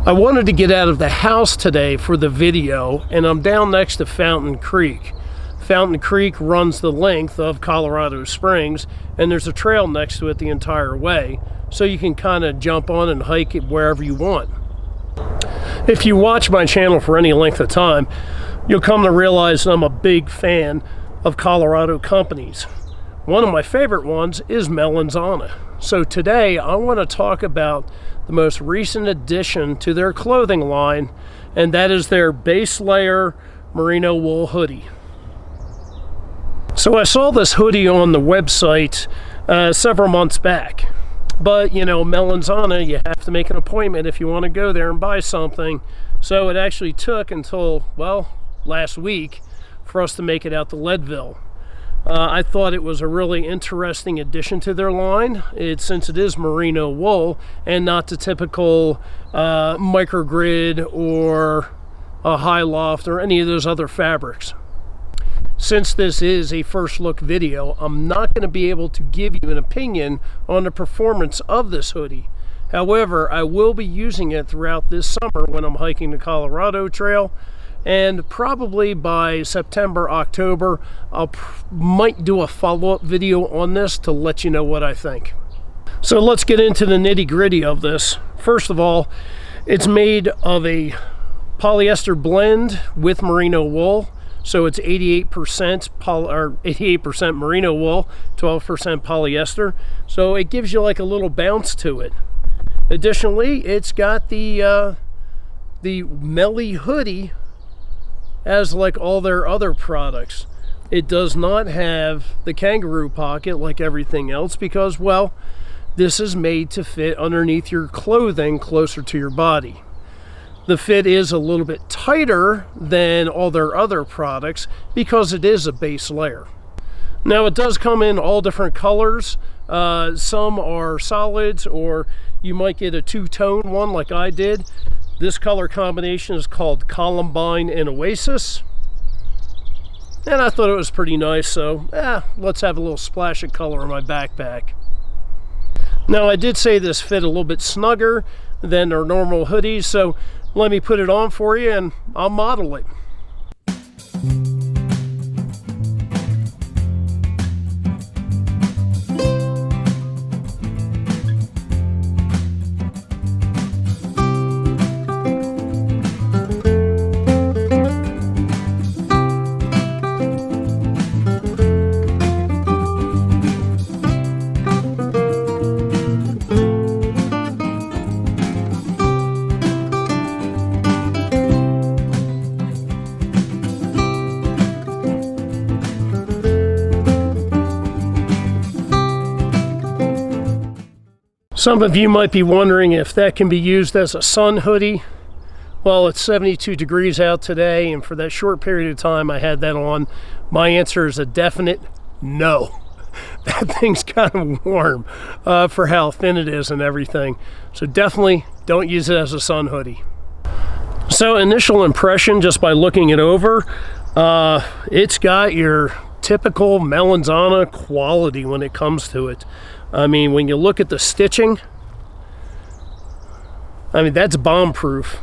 I wanted to get out of the house today for the video, and I'm down next to Fountain Creek. Fountain Creek runs the length of Colorado Springs, and there's a trail next to it the entire way, so you can kind of jump on and hike it wherever you want. If you watch my channel for any length of time, you'll come to realize that I'm a big fan of Colorado companies. One of my favorite ones is Melanzana. So today I want to talk about the most recent addition to their clothing line, and that is their base layer merino wool hoodie. So I saw this hoodie on the website several months back, but you know, Melanzana, you have to make an appointment if you want to go there and buy something. So it actually took until, well, last week for us to make it out to Leadville. I thought it was a really interesting addition to their line, since it is merino wool and not the typical microgrid or a high loft or any of those other fabrics. Since this is a first look video, I'm not going to be able to give you an opinion on the performance of this hoodie. However, I will be using it throughout this summer when I'm hiking the Colorado Trail. And probably by September, October, might do a follow-up video on this to let you know what I think. So let's get into the nitty-gritty of this. First of all, it's made of a polyester blend with merino wool. So it's 88% merino wool, 12% polyester. So it gives you like a little bounce to it. Additionally, it's got the Melly hoodie as like all their other products. It does not have the kangaroo pocket like everything else because, well, this is made to fit underneath your clothing closer to your body. The fit is a little bit tighter than all their other products because it is a base layer. Now it does come in all different colors. Some are solids, or you might get a two-tone one like I did. This color combination is called Columbine and Oasis. And I thought it was pretty nice, so let's have a little splash of color in my backpack. Now I did say this fit a little bit snugger than their normal hoodies, so let me put it on for you and I'll model it. Some of you might be wondering if that can be used as a sun hoodie. Well, it's 72 degrees out today, and for that short period of time I had that on, my answer is a definite no. That thing's kind of warm for how thin it is and everything. So definitely don't use it as a sun hoodie. So initial impression, just by looking it over, it's got your typical Melanzana quality when it comes to it. I mean, when you look at the stitching, I mean, that's bomb-proof.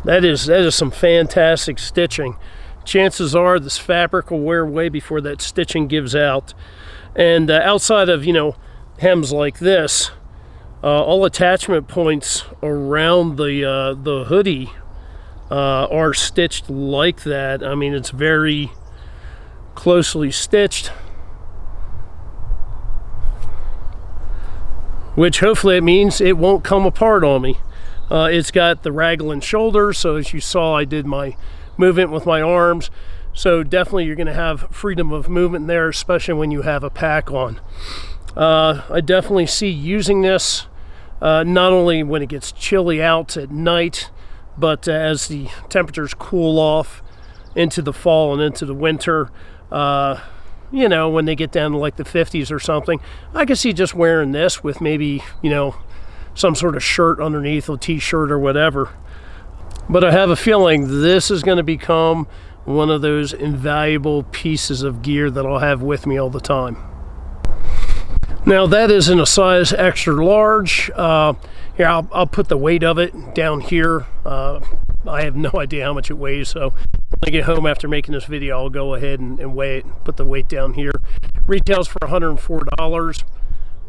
That is some fantastic stitching. Chances are this fabric will wear way before that stitching gives out. And outside of, you know, hems like this, all attachment points around the hoodie are stitched like that. I mean, it's very closely stitched, which hopefully it means it won't come apart on me. It's got the raglan shoulders, so as you saw, I did my movement with my arms. So definitely you're gonna have freedom of movement there, especially when you have a pack on. I definitely see using this not only when it gets chilly out at night, but as the temperatures cool off into the fall and into the winter. You know, when they get down to like the 50s or something, I can see just wearing this with maybe, you know, some sort of shirt underneath, a t-shirt or whatever. But I have a feeling this is going to become one of those invaluable pieces of gear that I'll have with me all the time. Now that is in a size extra large. Here, I'll put the weight of it down here. I have no idea how much it weighs, so when I get home after making this video, I'll go ahead and weigh it, put the weight down here. Retails for $104.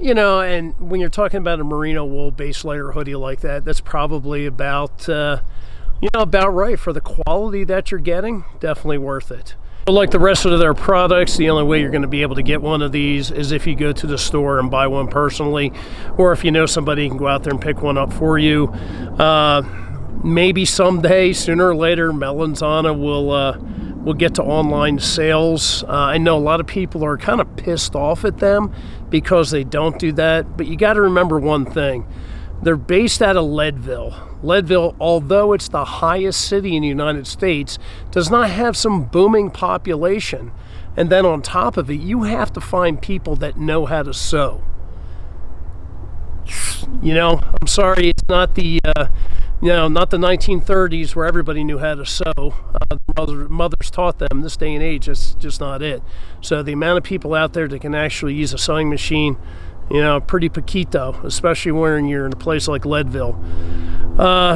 You know, and when you're talking about a merino wool base layer hoodie like that, that's probably about, you know, about right for the quality that you're getting. Definitely worth it. Like the rest of their products, the only way you're going to be able to get one of these is if you go to the store and buy one personally, or if you know somebody who can go out there and pick one up for you. Maybe someday, sooner or later, Melanzana will get to online sales. I know a lot of people are kind of pissed off at them because they don't do that, but you got to remember one thing. They're based out of Leadville. Leadville, although it's the highest city in the United States, does not have some booming population. And then on top of it, you have to find people that know how to sew. You know, I'm sorry, it's not the, you know, not the 1930s where everybody knew how to sew. Mothers taught them. This day and age, it's just not it. So the amount of people out there that can actually use a sewing machine, you know, pretty poquito, especially when you're in a place like Leadville.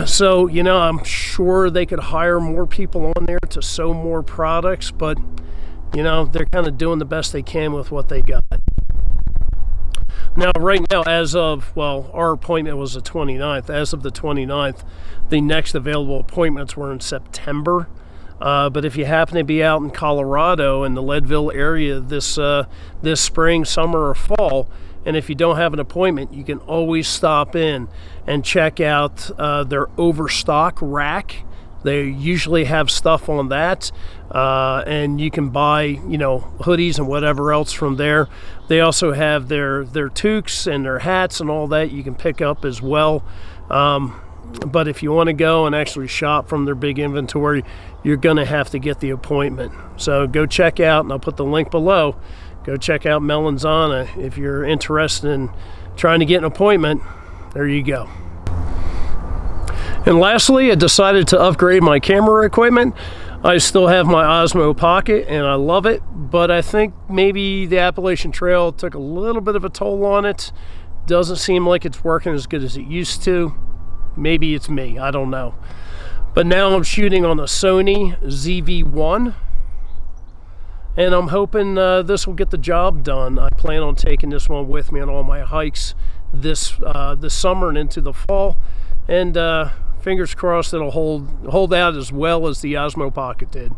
So, you know, I'm sure they could hire more people on there to sew more products, but, you know, they're kind of doing the best they can with what they got. Now, right now, as of, well, our appointment was the 29th. As of the 29th, the next available appointments were in September. But if you happen to be out in Colorado in the Leadville area this spring, summer, or fall, and if you don't have an appointment, you can always stop in and check out their overstock rack. They usually have stuff on that, and you can buy, you know, hoodies and whatever else from there. They also have their toques and their hats and all that you can pick up as well. But if you want to go and actually shop from their big inventory, you're going to have to get the appointment. So go check out, and I'll put the link below. Go check out Melanzana if you're interested in trying to get an appointment. There you go. And lastly, I decided to upgrade my camera equipment. I still have my Osmo Pocket, and I love it, but I think maybe the Appalachian Trail took a little bit of a toll on it. Doesn't seem like it's working as good as it used to. Maybe it's me, I don't know. But now I'm shooting on a Sony ZV-1, and I'm hoping this will get the job done. I plan on taking this one with me on all my hikes this summer and into the fall, and fingers crossed it'll hold out as well as the Osmo Pocket did.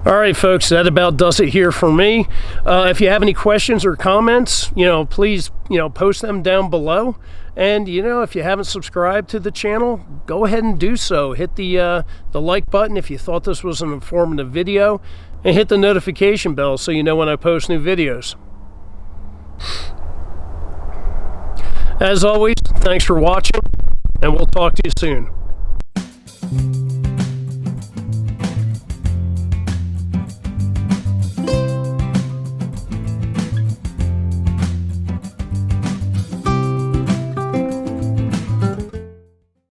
All right, folks, that about does it here for me. If you have any questions or comments, you know, please, you know, post them down below. And, you know, if you haven't subscribed to the channel, go ahead and do so. Hit the like button if you thought this was an informative video, and hit the notification bell so you know when I post new videos. As always, thanks for watching, and we'll talk to you soon.